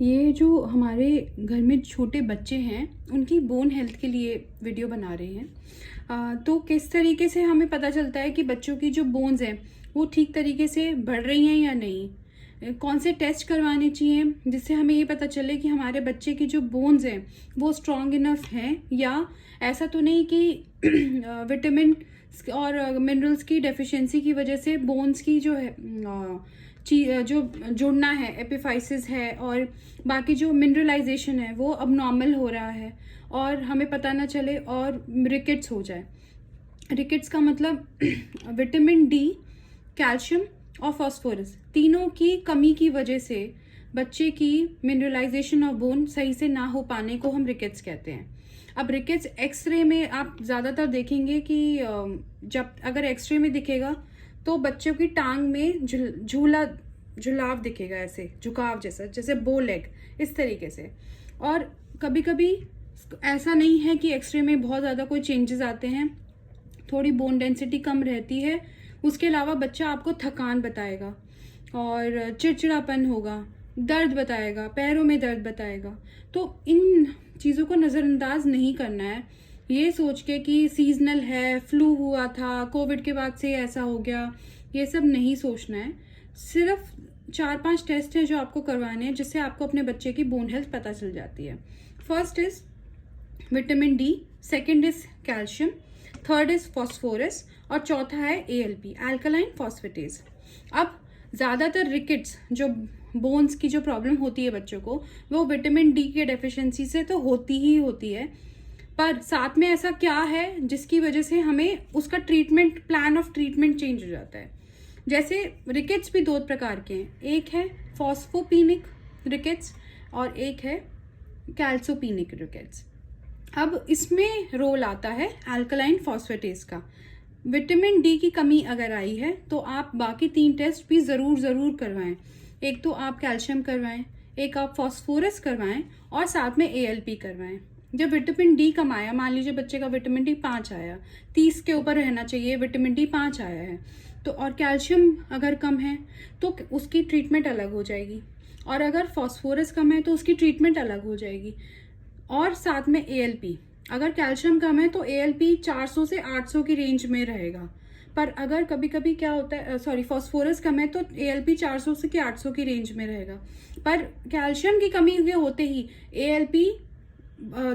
ये जो हमारे घर में छोटे बच्चे हैं उनकी बोन हेल्थ के लिए वीडियो बना रहे हैं। तो किस तरीके से हमें पता चलता है कि बच्चों की जो बोन्स हैं वो ठीक तरीके से बढ़ रही हैं या नहीं, कौन से टेस्ट करवाने चाहिए जिससे हमें ये पता चले कि हमारे बच्चे की जो बोन्स हैं वो स्ट्रॉन्ग इनफ हैं, या ऐसा तो नहीं कि विटामिन और मिनरल्स की डेफिशिएंसी की वजह से बोन्स की जो है जो जुड़ना है, एपिफाइसिस है और बाकी जो मिनरलाइजेशन है वो अब नॉर्मल हो रहा है और हमें पता ना चले और रिकेट्स हो जाए। रिकेट्स का मतलब विटामिन डी, कैल्शियम और फास्फोरस तीनों की कमी की वजह से बच्चे की मिनरलाइजेशन ऑफ बोन सही से ना हो पाने को हम रिकेट्स कहते हैं। अब रिकेट्स एक्सरे में आप ज़्यादातर देखेंगे कि जब अगर एक्सरे में दिखेगा तो बच्चों की टांग में झुलाव दिखेगा, ऐसे झुकाव जैसा, जैसे बो लेग, इस तरीके से। और कभी कभी ऐसा नहीं है कि एक्सरे में बहुत ज़्यादा कोई चेंजेस आते हैं, थोड़ी बोन डेंसिटी कम रहती है। उसके अलावा बच्चा आपको थकान बताएगा और चिड़चिड़ापन होगा, दर्द बताएगा, पैरों में दर्द बताएगा। तो इन चीज़ों को नज़रअंदाज नहीं करना है ये सोच के कि सीजनल है, फ्लू हुआ था, कोविड के बाद से ऐसा हो गया, ये सब नहीं सोचना है। सिर्फ 4-5 टेस्ट हैं जो आपको करवाने हैं जिससे आपको अपने बच्चे की बोन हेल्थ पता चल जाती है। First is vitamin D, second is calcium, third is phosphorus और चौथा है ALP, अल्कलाइन फॉस्फेटेज। अब ज़्यादातर रिकेट्स जो बोन्स की जो प्रॉब्लम होती है बच्चों को, वो विटामिन डी के डेफिशिएंसी से तो होती ही होती है, पर साथ में ऐसा क्या है जिसकी वजह से हमें उसका treatment, plan of treatment change हो जाता है। जैसे रिकेट्स भी 2 प्रकार के हैं, एक है फॉस्फोपिनिक रिकेट्स और एक है कैल्सोपिनिक रिकेट्स। अब इसमें रोल आता है अल्कलाइन फॉस्फेटेज का। विटामिन डी की कमी अगर आई है तो आप बाकी 3 टेस्ट भी ज़रूर करवाएं। एक तो आप कैल्शियम करवाएं, एक आप फॉस्फोरस करवाएं और साथ में ALP करवाएं। जब विटामिन डी कम आया, मान लीजिए बच्चे का विटामिन डी 5 आया, 30 के ऊपर रहना चाहिए, विटामिन डी 5 आया है तो, और कैल्शियम अगर कम है तो उसकी ट्रीटमेंट अलग हो जाएगी, और अगर फॉस्फोरस कम है तो उसकी ट्रीटमेंट अलग हो जाएगी। और साथ में ALP, अगर कैल्शियम कम है तो ALP 400 से 800 की रेंज में रहेगा, पर अगर कभी कभी क्या होता है, फॉस्फोरस कम है तो ALP 400 से 800 की रेंज में रहेगा, पर कैल्शियम की कमी होते ही ALP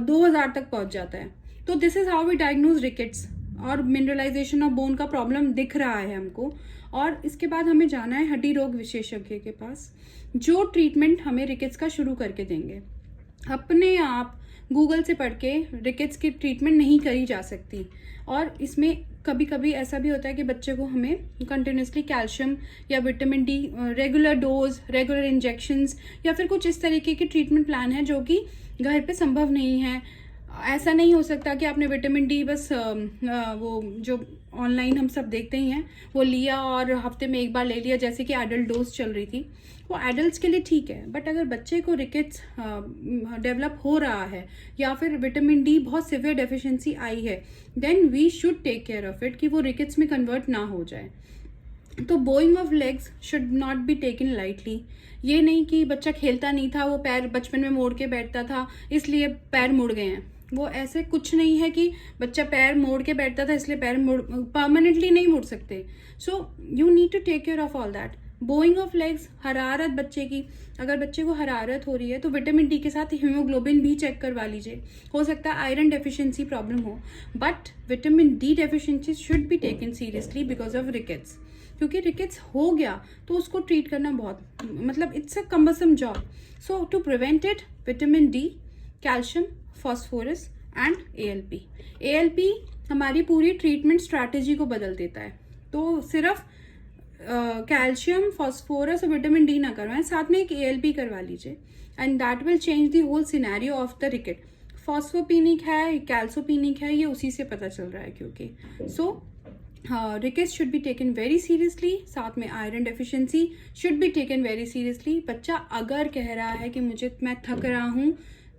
2000 तक पहुंच जाता है। तो this is how we diagnose rickets, और मिनरलाइजेशन ऑफ बोन का प्रॉब्लम दिख रहा है हमको, और इसके बाद हमें जाना है हड्डी रोग विशेषज्ञ के पास जो ट्रीटमेंट हमें रिकेट्स का शुरू करके देंगे। अपने आप गूगल से पढ़ के रिकेट्स की ट्रीटमेंट नहीं करी जा सकती, और इसमें कभी कभी ऐसा भी होता है कि बच्चे को हमें कंटिन्यूसली कैल्शियम या vitamin D regular dose, regular injections या फिर कुछ इस तरीके की ट्रीटमेंट प्लान है जो कि घर पे संभव नहीं है। ऐसा नहीं हो सकता कि आपने विटामिन डी बस वो जो ऑनलाइन हम सब देखते ही हैं वो लिया और हफ्ते में एक बार ले लिया, जैसे कि एडल्ट डोज चल रही थी। वो एडल्ट्स के लिए ठीक है, बट अगर बच्चे को रिकेट्स डेवलप हो रहा है या फिर विटामिन डी बहुत सिवियर डेफिशिएंसी आई है, then we should take care of it कि वो रिकेट्स में कन्वर्ट ना हो जाए। तो bowing of legs should not be taken lightly. ये नहीं कि बच्चा खेलता नहीं था, वो पैर बचपन में मोड़ के बैठता था इसलिए पैर मुड़ गए हैं, वो ऐसे कुछ नहीं है कि बच्चा पैर मोड़ के बैठता था इसलिए पैर परमानेंटली नहीं मुड़ सकते। So you need to take care of all that. Bowing of legs, हरारत बच्चे की, अगर बच्चे को हरारत हो रही है तो विटामिन डी के साथ हीमोग्लोबिन भी चेक करवा लीजिए, हो सकता है आयरन डेफिशिएंसी प्रॉब्लम हो, but vitamin D deficiency should be taken seriously because of rickets. क्योंकि रिकेट्स हो गया तो उसको ट्रीट करना बहुत, मतलब it's a cumbersome job. So to prevent it, vitamin D, calcium, phosphorus and ALP। ALP हमारी पूरी ट्रीटमेंट स्ट्रैटेजी को बदल देता है। तो सिर्फ कैल्शियम, फॉस्फोरस और विटामिन डी ना करवाएं, साथ में एक ALP करवा लीजिए, and that will change the whole scenario of the ricket. Phosphopenic है, कैल्सोपिनिक है, ये उसी से पता चल रहा है। क्योंकि so rickets should be taken very seriously, साथ में iron deficiency should be taken very seriously. बच्चा अगर कह रहा है कि मैं थक रहा हूँ,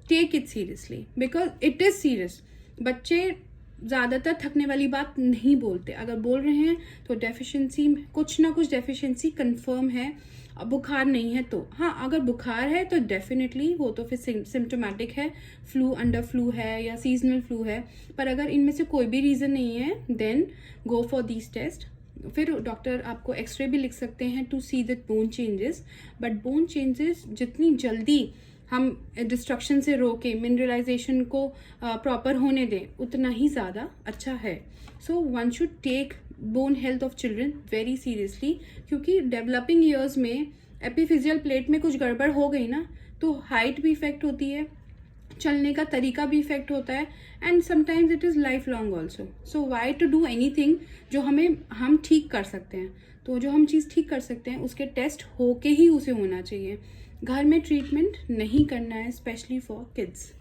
take it seriously because it is serious. बच्चे ज़्यादातर थकने वाली बात नहीं बोलते, अगर बोल रहे हैं तो डेफिशिएंसी, कुछ ना कुछ डेफिशिएंसी कंफर्म है। बुखार नहीं है तो हाँ, अगर बुखार है तो डेफिनेटली वो तो फिर सिम्टोमेटिक है, फ्लू, अंडर फ्लू है या सीजनल फ्लू है। पर अगर इनमें से कोई भी रीज़न नहीं है then go for these test. फिर डॉक्टर आपको एक्सरे भी लिख सकते हैं to see the bone changes. But bone changes जितनी जल्दी हम डिस्ट्रक्शन से रोके, मिनरलाइजेशन को प्रॉपर होने दें, उतना ही ज़्यादा अच्छा है। So one should take bone health of children very seriously, क्योंकि डेवलपिंग ईयर्स में एपिफिजियल प्लेट में कुछ गड़बड़ हो गई ना तो हाइट भी इफेक्ट होती है, चलने का तरीका भी इफेक्ट होता है, and sometimes it is lifelong also. So why to do anything जो हम ठीक कर सकते हैं। तो जो हम चीज़ ठीक कर सकते हैं उसके टेस्ट होके ही उसे होना चाहिए। घर में ट्रीटमेंट नहीं करना है, स्पेशली फॉर किड्स।